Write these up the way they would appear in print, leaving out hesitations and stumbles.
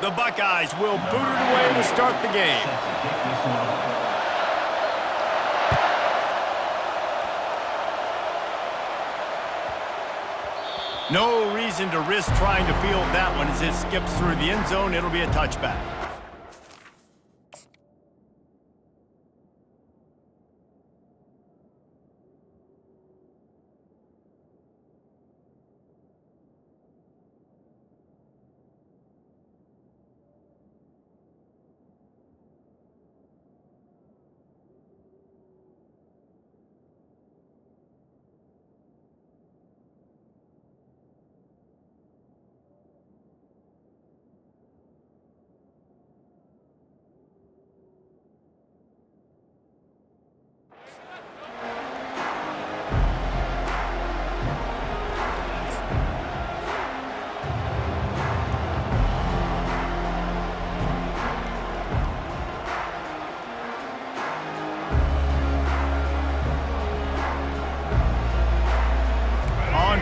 The Buckeyes will boot it away to start the game. No reason to risk trying to field that one as it skips through the end zone. It'll be a touchback.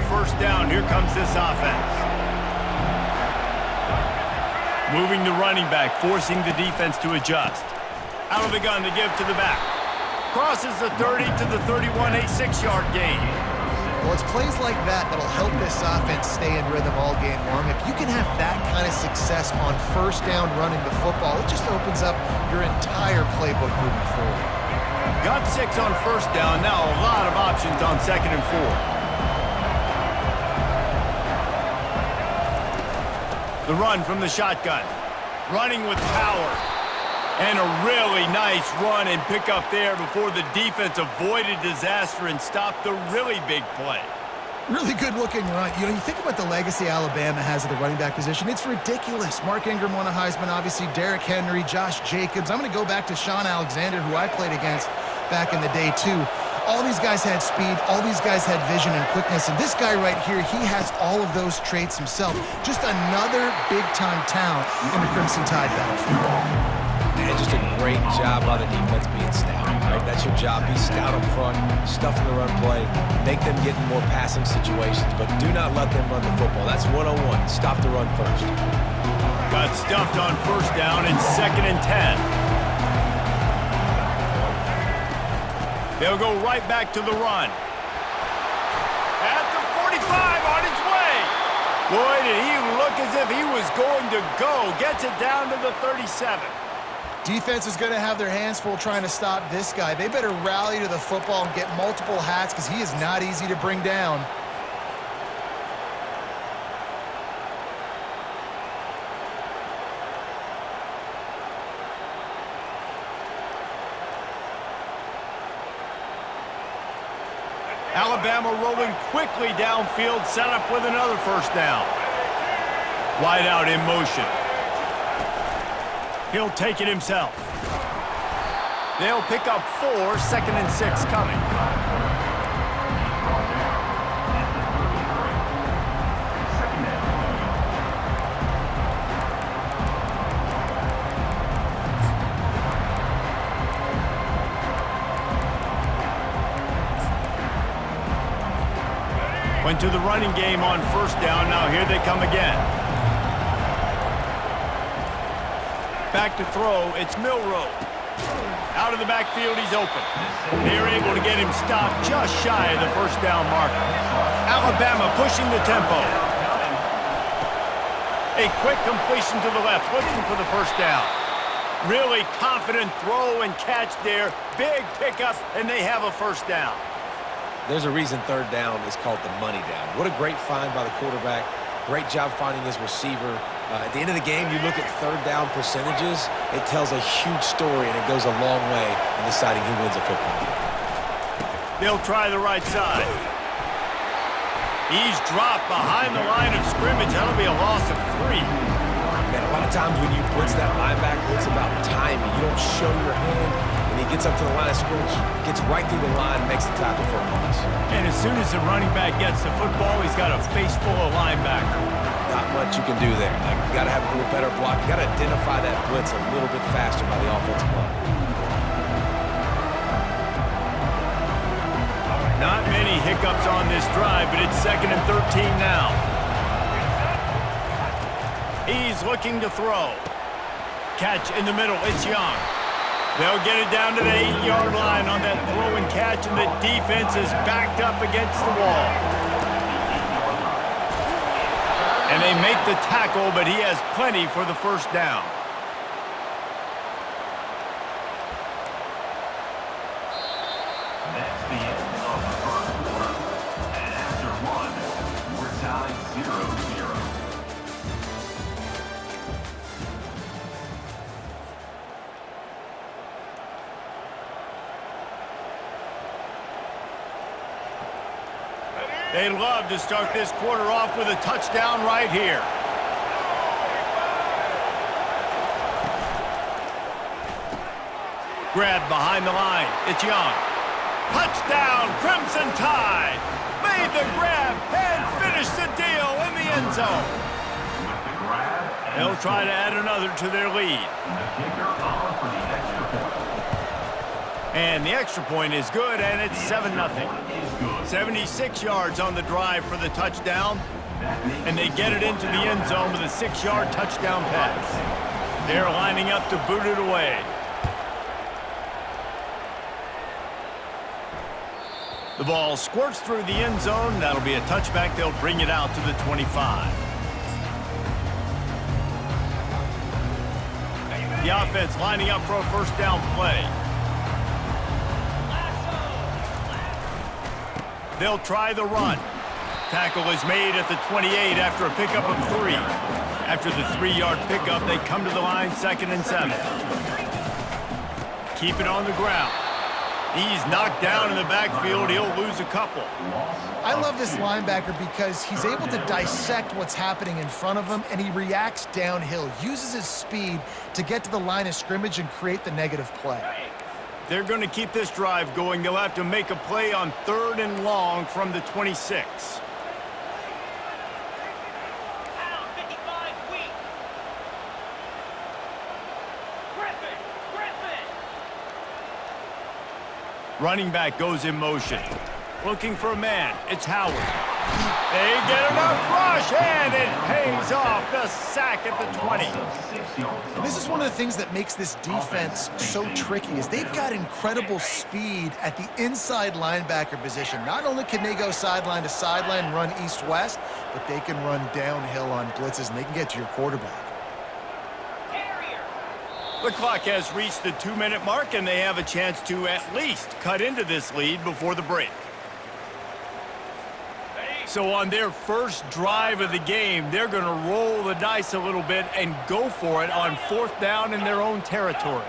First down, here comes this offense. Moving the running back, forcing the defense to adjust. Out of the gun to give to the back. Crosses the 30 to the 31, a 6-yard gain. Well, it's plays like that that'll help this offense stay in rhythm all game long. If you can have that kind of success on first down running the football, it just opens up your entire playbook moving forward. Got 6 on first down, now a lot of options on 2nd and 4. The run from the shotgun. Running with power. And a really nice run and pick up there before the defense avoided disaster and stopped the really big play. Really good looking run. You know, you think about the legacy Alabama has at the running back position. It's ridiculous. Mark Ingram won a Heisman, obviously. Derrick Henry, Josh Jacobs. I'm going to go back to Sean Alexander, who I played against back in the day, too. All these guys had speed. All these guys had vision and quickness. And this guy right here, he has all of those traits himself. Just another big-time talent in the Crimson Tide battlefield. And just a great job by the defense being stout, right? That's your job. Be stout up front, stuff in the run play, make them get in more passing situations, but do not let them run the football. That's 101. Stop the run first. Got stuffed on first down and 2nd and 10. They'll go right back to the run. At the 45, on his way. Boy, did he look as if he was going to go. Gets it down to the 37. Defense is going to have their hands full trying to stop this guy. They better rally to the football and get multiple hats because he is not easy to bring down. Alabama rolling quickly downfield, set up with another first down. Wide out in motion. He'll take it himself. They'll pick up 4, 2nd and 6 coming. Went to the running game on first down. Now here they come again. Back to throw. It's Milroe. Out of the backfield, he's open. They're able to get him stopped just shy of the first down marker. Alabama pushing the tempo. A quick completion to the left, looking for the first down. Really confident throw and catch there. Big pickup, and they have a first down. There's a reason third down is called the money down. What a great find by the quarterback. Great job finding his receiver. At the end of the game, you look at third down percentages. It tells a huge story, and it goes a long way in deciding who wins a football game. They'll try the right side. He's dropped behind the line of scrimmage. That'll be a loss of 3. Man, a lot of times when you blitz that linebacker, it's about timing. You don't show your hand. When he gets up to the line of scrimmage, gets right through the line, makes the tackle for a loss. And as soon as the running back gets the football, he's got a face full of linebacker. Not much you can do there. Like, you got to have a little better block. You got to identify that blitz a little bit faster by the offensive line. Not many hiccups on this drive, but it's 2nd and 13 now. He's looking to throw. Catch in the middle. It's Young. They'll get it down to the 8-yard line on that throw and catch, and the defense is backed up against the wall. And they make the tackle, but he has plenty for the first down. That's the end of the first quarter. And after one, we're tied 0-0. They'd love to start this quarter off with a touchdown right here. Grab behind the line. It's Young. Touchdown, Crimson Tide. Made the grab and finished the deal in the end zone. With the grab and They'll try to add another to their lead. the kicker on for the extra point. And the extra point is good, and it's 7-0. Is good. 76 yards on the drive for the touchdown, and they get it into the end zone with a 6-yard touchdown pass. They're lining up to boot it away. The ball squirts through the end zone. That'll be a touchback. They'll bring it out to the 25. The offense lining up for a first down play. They'll try the run. Tackle is made at the 28 after a pickup of 3. After the 3-yard pickup, they come to the line 2nd and 7. Keep it on the ground. He's knocked down in the backfield. He'll lose a couple. I love this linebacker because he's able to dissect what's happening in front of him, and he reacts downhill, uses his speed to get to the line of scrimmage and create the negative play. They're going to keep this drive going. They'll have to make a play on 3rd and long from the 26. Running back goes in motion. Looking for a man. It's Howard. They get enough rush, and it pays off. The sack at the 20. And this is one of the things that makes this defense so tricky is they've got incredible speed at the inside linebacker position. Not only can they go sideline to sideline and run east-west, but they can run downhill on blitzes, and they can get to your quarterback. The clock has reached the 2-minute mark, and they have a chance to at least cut into this lead before the break. So on their first drive of the game, they're going to roll the dice a little bit and go for it on 4th down in their own territory.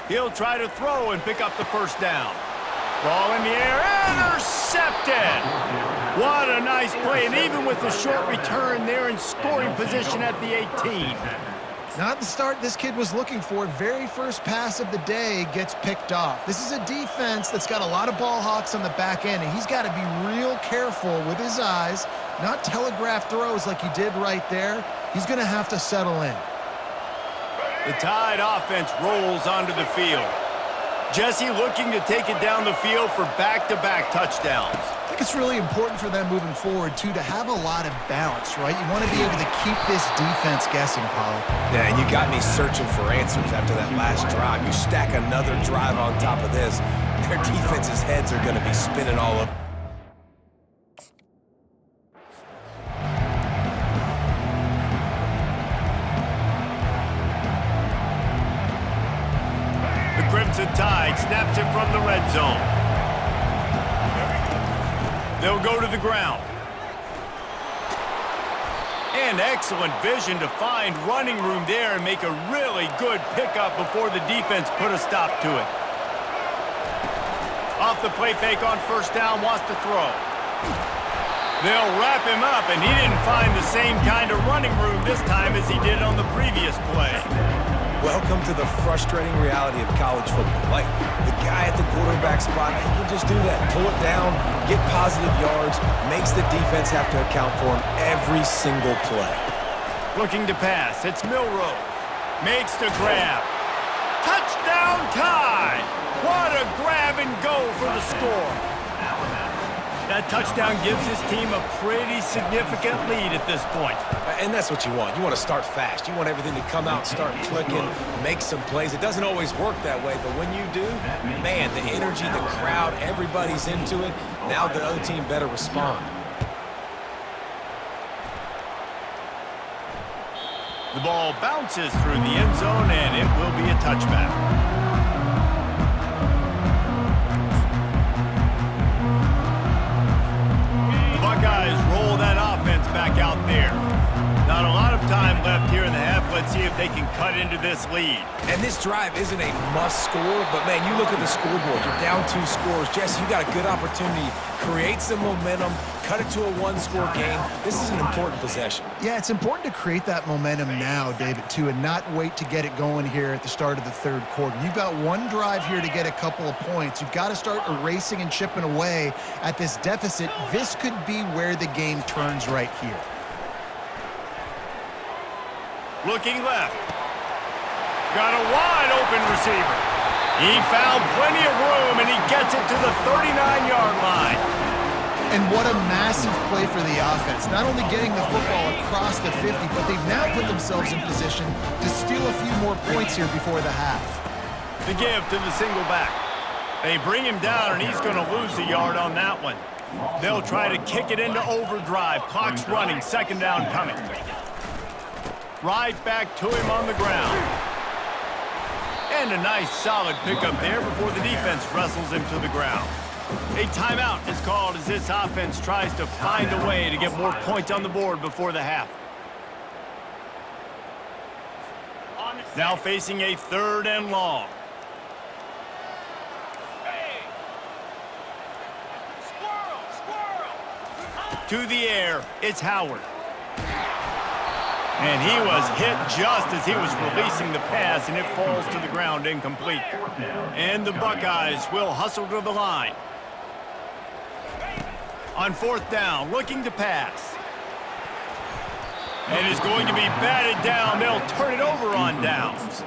He'll try to throw and pick up the first down. Ball in the air, intercepted! What a nice play, and even with the short return, they're in scoring position at the 18. Not the start this kid was looking for. Very first pass of the day gets picked off. This is a defense that's got a lot of ball hawks on the back end, and he's got to be real careful with his eyes, not telegraph throws like he did right there. He's going to have to settle in. The Tide offense rolls onto the field. Jesse looking to take it down the field for back-to-back touchdowns. I think it's really important for them moving forward, too, to have a lot of balance, right? You want to be able to keep this defense guessing, Polly. Yeah, and you got me searching for answers after that last drive. You stack another drive on top of this, their defense's heads are going to be spinning all up. The Crimson Tide snaps it from the red zone. They'll go to the ground. And excellent vision to find running room there and make a really good pickup before the defense put a stop to it. Off the play fake on first down, wants to throw. They'll wrap him up, and he didn't find the same kind of running room this time as he did on the previous play. Welcome to the frustrating reality of college football. Like, the guy at the quarterback spot, he can just do that. Pull it down, get positive yards, makes the defense have to account for him every single play. Looking to pass, it's Milroe. Makes the grab. Touchdown Tide! What a grab grab and go for the score. That touchdown gives his team a pretty significant lead at this point. And that's what you want. You want to start fast. You want everything to come out, start clicking, make some plays. It doesn't always work that way, but when you do, man, the energy, the crowd, everybody's into it. Now the other team better respond. The ball bounces through the end zone, and it will be a touchback. The Buckeyes roll that offense back out there. Not a lot of time left here in the half. Let's see if they can cut into this lead. And this drive isn't a must score, but man, you look at the scoreboard. You're down 2 scores. Jesse, you got a good opportunity. Create some momentum. Cut it to a 1-score game. This is an important possession. Yeah, it's important to create that momentum now, David, too, and not wait to get it going here at the start of the third quarter. You've got one drive here to get a couple of points. You've got to start erasing and chipping away at this deficit. This could be where the game turns right here. Looking left. Got a wide open receiver. He found plenty of room, and he gets it to the 39-yard line. And what a massive play for the offense. Not only getting the football across the 50, but they've now put themselves in position to steal a few more points here before the half. The give to the single back. They bring him down, and he's going to lose a yard on that one. They'll try to kick it into overdrive. Clock's running. Second down coming. Right back to him on the ground. And a nice solid pickup there before the defense wrestles him to the ground. A timeout is called as this offense tries to find a way to get more points on the board before the half. Now facing a 3rd and long. To the air, it's Howard. And he was hit just as he was releasing the pass, and it falls to the ground incomplete. And the Buckeyes will hustle to the line. On 4th down, looking to pass. And is going to be batted down. They'll turn it over on downs.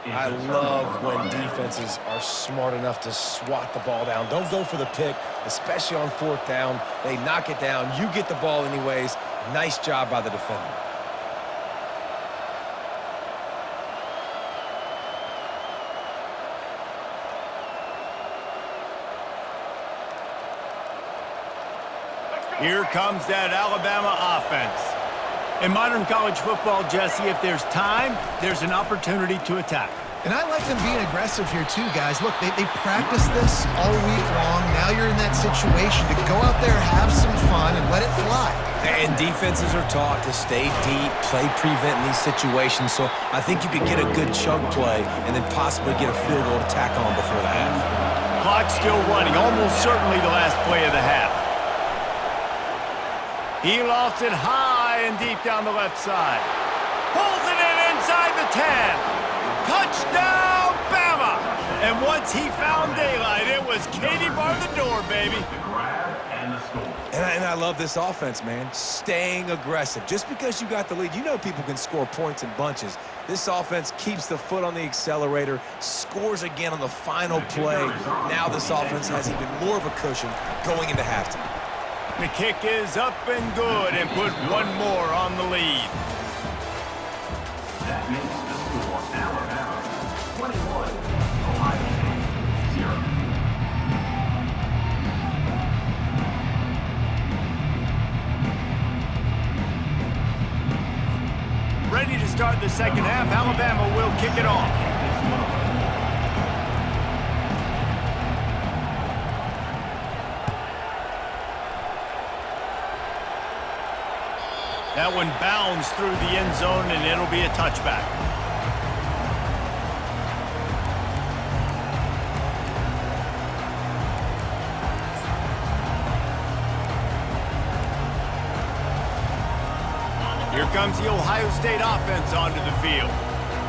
I love when defenses are smart enough to swat the ball down. Don't go for the pick, especially on 4th down. They knock it down. You get the ball anyways. Nice job by the defender. Here comes that Alabama offense. In modern college football, Jesse, if there's time, there's an opportunity to attack. And I like them being aggressive here too, guys. Look, they practice this all week long. Now you're in that situation to go out there, have some fun, and let it fly. And defenses are taught to stay deep, play prevent in these situations. So I think you could get a good chunk play and then possibly get a field goal to tack on before the half. Clock still running, almost certainly the last play of the half. He lofts it high and deep down the left side. Pulls it in inside the 10. Touchdown, Bama! And once he found daylight, it was Katie bar the door, baby. And I love this offense, man. Staying aggressive. Just because you got the lead, you know people can score points in bunches. This offense keeps the foot on the accelerator, scores again on the final play. Now this offense has even more of a cushion going into halftime. The kick is up and good and put one more on the lead. That makes the score Alabama 21, Ohio State 0. Ready to start the second half. Alabama will kick it off. That one bounds through the end zone, and it'll be a touchback. Here comes the Ohio State offense onto the field.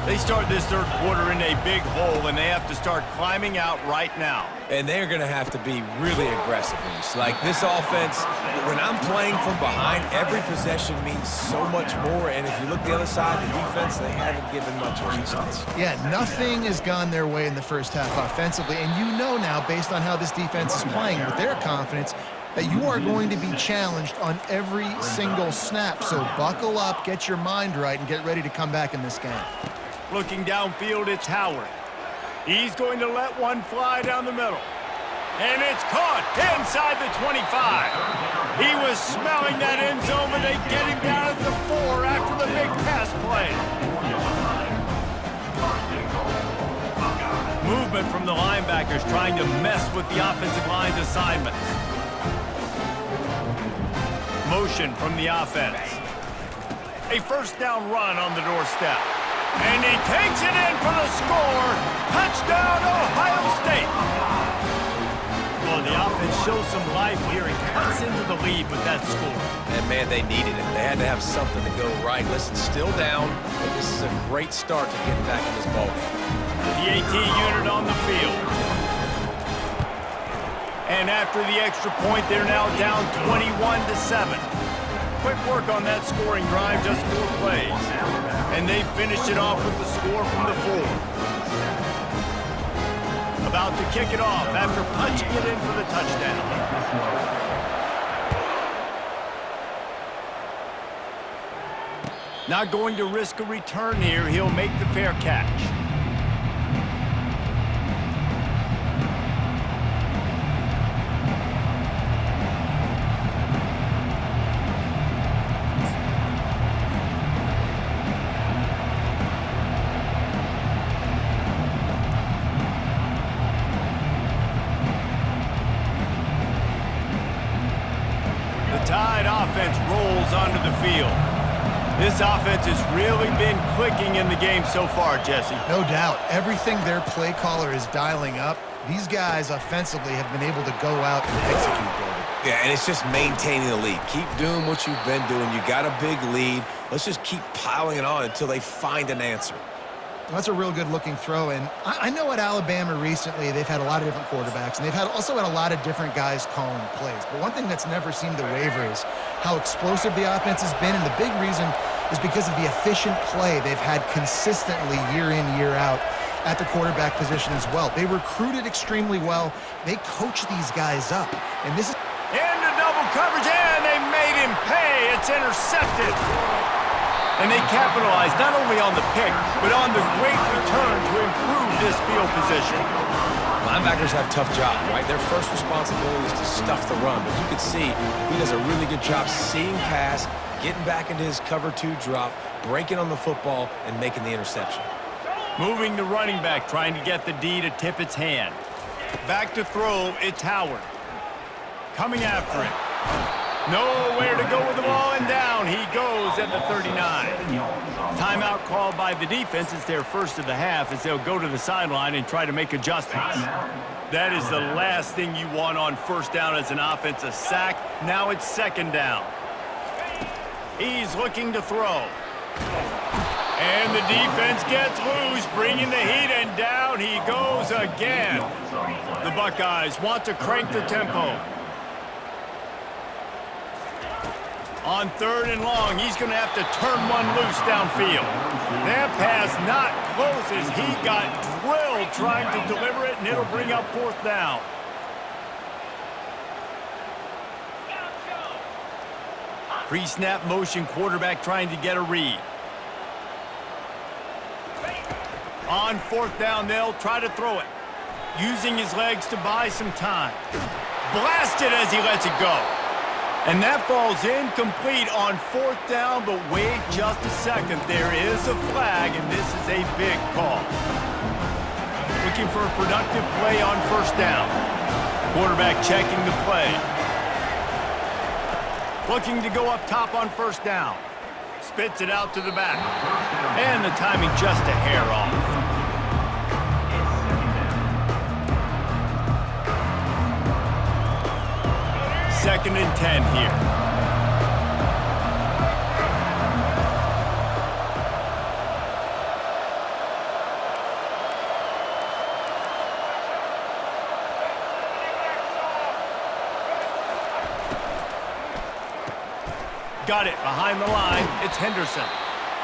They start this third quarter in a big hole, and they have to start climbing out right now. And they're going to have to be really aggressive. Like this offense, when I'm playing from behind, every possession means so much more. And if you look the other side, the defense, they haven't given much resistance. Yeah, nothing has gone their way in the first half offensively. And you know now, based on how this defense is playing with their confidence, that you are going to be challenged on every single snap. So buckle up, get your mind right, and get ready to come back in this game. Looking downfield, it's Howard. He's going to let one fly down the middle. And it's caught inside the 25. He was smelling that end zone, but they get him down at the 4 after the big pass play. Movement from the linebackers trying to mess with the offensive line's assignments. Motion from the offense. A first down run on the doorstep. And he takes it in for the score. Touchdown, Ohio State. Well, the offense shows some life here and cuts into the lead with that score. And, man, they needed it. They had to have something to go right. Listen, still down, but this is a great start to getting back in this ballgame. The AT unit on the field. And after the extra point, they're now down 21-7. Quick work on that scoring drive, just 4 plays. And they finished it off with the score from the 4. About to kick it off after punching it in for the touchdown. Not going to risk a return here. He'll make the fair catch. Tide offense rolls onto the field. This offense has really been clicking in the game so far, Jesse. No doubt. Everything their play caller is dialing up, these guys offensively have been able to go out and execute, David. Yeah, and it's just maintaining the lead. Keep doing what you've been doing. You got a big lead. Let's just keep piling it on until they find an answer. That's a real good-looking throw, and I know at Alabama recently they've had a lot of different quarterbacks, and they've also had a lot of different guys calling plays. But one thing that's never seemed to waver is how explosive the offense has been, and the big reason is because of the efficient play they've had consistently year in, year out at the quarterback position as well. They recruited extremely well. They coach these guys up, and this is... Into double coverage, and they made him pay. It's intercepted. And they capitalized not only on the pick, but on the great return to improve this field position. Linebackers have tough jobs, right? Their first responsibility is to stuff the run. But you can see he does a really good job seeing pass, getting back into his cover 2 drop, breaking on the football, and making the interception. Moving the running back, trying to get the D to tip its hand. Back to throw, it's Howard. Coming after him. Nowhere to go with the ball, and down he goes at the 39. Timeout called by the defense. It's their first of the half as they'll go to the sideline and try to make adjustments. That is the last thing you want on first down as an offense, a sack. Now it's second down. He's looking to throw. And the defense gets loose, bringing the heat, and down he goes again. The Buckeyes want to crank the tempo. On 3rd and long, he's going to have to turn one loose downfield. That pass not close as he got drilled trying to deliver it, and it'll bring up 4th down. Pre-snap motion, quarterback trying to get a read. On 4th down, they'll try to throw it, using his legs to buy some time. Blasted as he lets it go. And that falls incomplete on 4th down, but wait just a second. There is a flag, and this is a big call. Looking for a productive play on 1st down. Quarterback checking the play. Looking to go up top on 1st down. Spits it out to the back. And the timing just a hair off. Second and 10 here. got it behind the line. It's Henderson.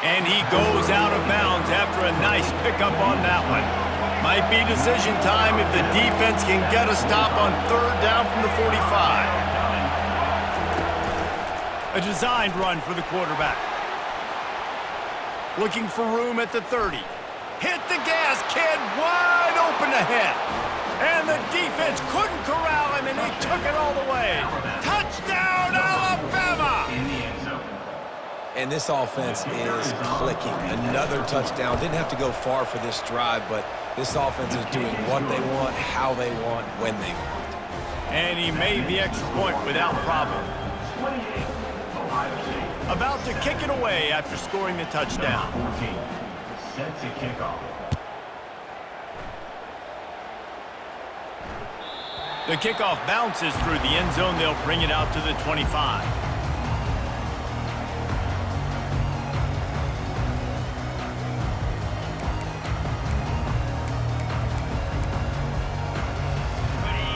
And he goes out of bounds after a nice pickup on that one. Might be decision time if the defense can get a stop on third down from the 45. A designed run for the quarterback. Looking for room at the 30. Hit the gas, kid, wide open ahead. And the defense couldn't corral him, and they took it all the way. Touchdown, Alabama! In the end zone. And this offense is clicking. Another touchdown. Didn't have to go far for this drive, but this offense is doing what they want, how they want, when they want. And he made the extra point without problem. 28, Ohio State. About to kick it away after scoring the touchdown. Number 14, set to kick off. The kickoff bounces through the end zone. They'll bring it out to the 25.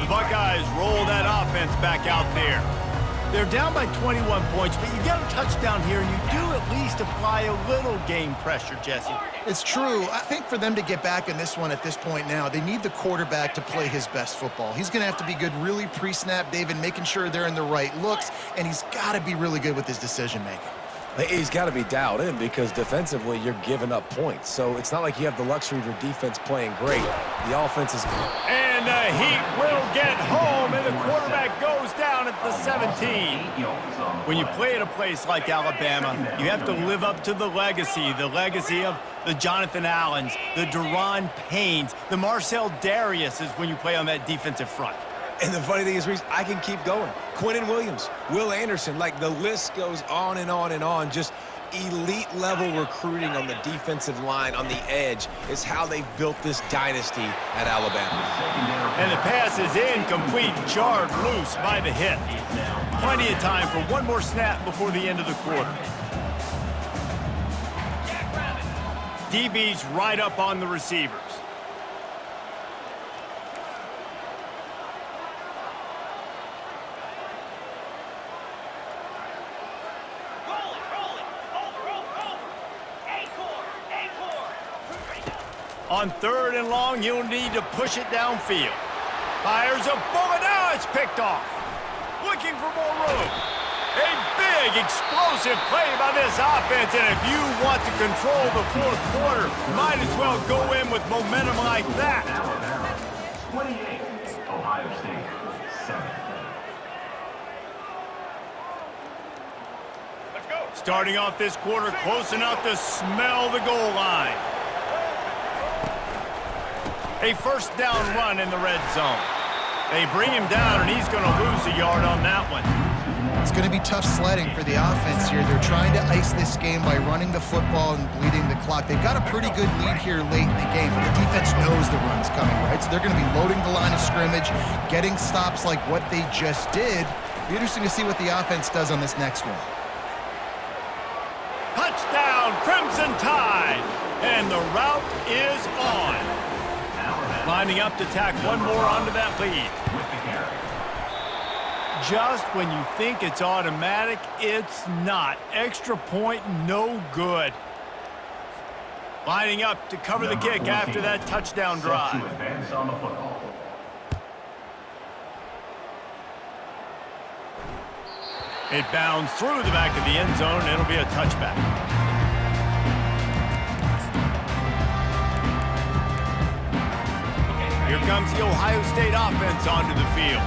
The Buckeyes roll that offense back out there. They're down by 21 points, but you get a touchdown here, and you do at least apply a little game pressure, Jesse. It's true. I think for them to get back in this one at this point now, they need the quarterback to play his best football. He's going to have to be good really pre-snap, David, making sure they're in the right looks, and he's got to be really good with his decision-making. He's got to be dialed in because defensively you're giving up points. So it's not like you have the luxury of your defense playing great. The offense is... And the Heat will get home, and the quarterback goes down at the 17. When you play at a place like Alabama, you have to live up to the legacy of the Jonathan Allens, the Deron Paynes, the Marcel Dariuses when you play on that defensive front. And the funny thing is, Reese, I can keep going. Quinnen Williams, Will Anderson, like the list goes on and on and on. Just elite-level recruiting on the defensive line, on the edge, is how they've built this dynasty at Alabama. And the pass is incomplete, jarred loose by the hit. Plenty of time for one more snap before the end of the quarter. DB's right up on the receivers. On third and long, you'll need to push it downfield. Fires a bullet. Now it's picked off. Looking for more room. A big, explosive play by this offense, and if you want to control the fourth quarter, might as well go in with momentum like that. Alabama, 28, Ohio State, 7. Let's go. Starting off this quarter, close enough to smell the goal line. A first down run in the red zone. They bring him down, and he's going to lose a yard on that one. It's going to be tough sledding for the offense here. They're trying to ice this game by running the football and bleeding the clock. They've got a pretty good lead here late in the game, but the defense knows the run's coming, right? So they're going to be loading the line of scrimmage, getting stops like what they just did. Be interesting to see what the offense does on this next one. Touchdown, Crimson Tide, and the route is on. Lining up to tack one more onto that lead. Just when you think it's automatic, it's not. Extra point, no good. Lining up to cover the kick after that touchdown drive. It bounds through the back of the end zone, and it'll be a touchback. Here comes the Ohio State offense onto the field.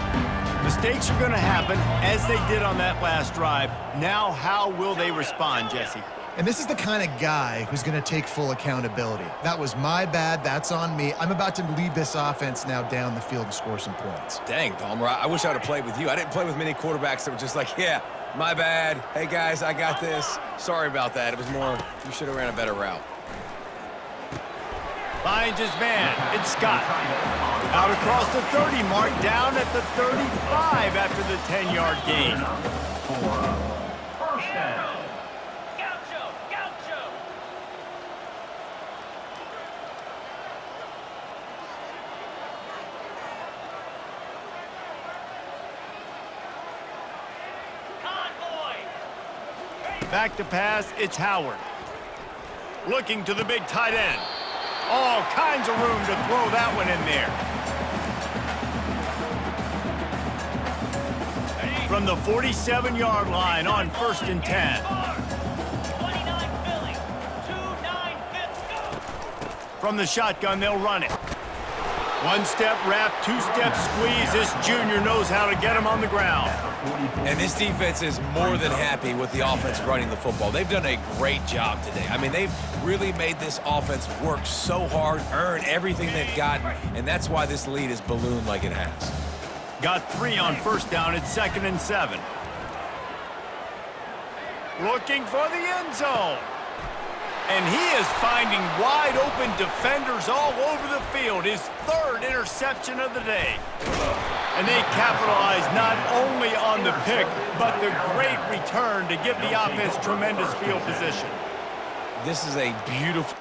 Mistakes are going to happen, as they did on that last drive. Now, how will they respond, Jesse? And this is the kind of guy who's going to take full accountability. That was my bad. That's on me. I'm about to lead this offense now down the field and score some points. Dang, Palmer, I wish I would have played with you. I didn't play with many quarterbacks that were just like, yeah, my bad. Hey, guys, I got this. Sorry about that. It was more, you should have ran a better route. Finds his man. It's Scott. Out across the 30 mark, down at the 35 after the 10-yard gain. First down. Back to pass, it's Howard. Looking to the big tight end. All kinds of room to throw that one in there. From the 47-yard line on 1st and 10. From the shotgun, they'll run it. One-step wrap, two-step squeeze. This junior knows how to get him on the ground. And this defense is more than happy with the offense running the football. They've done a great job today. I mean, they've really made this offense work so hard, earn everything they've got, and that's why this lead is ballooned like it has. Got 3 on 1st down. It's 2nd and 7. Looking for the end zone. And he is finding wide-open defenders all over the field. His 3rd interception of the day. And they capitalize not only on the pick, but the great return to give the offense tremendous field position. This is a beautiful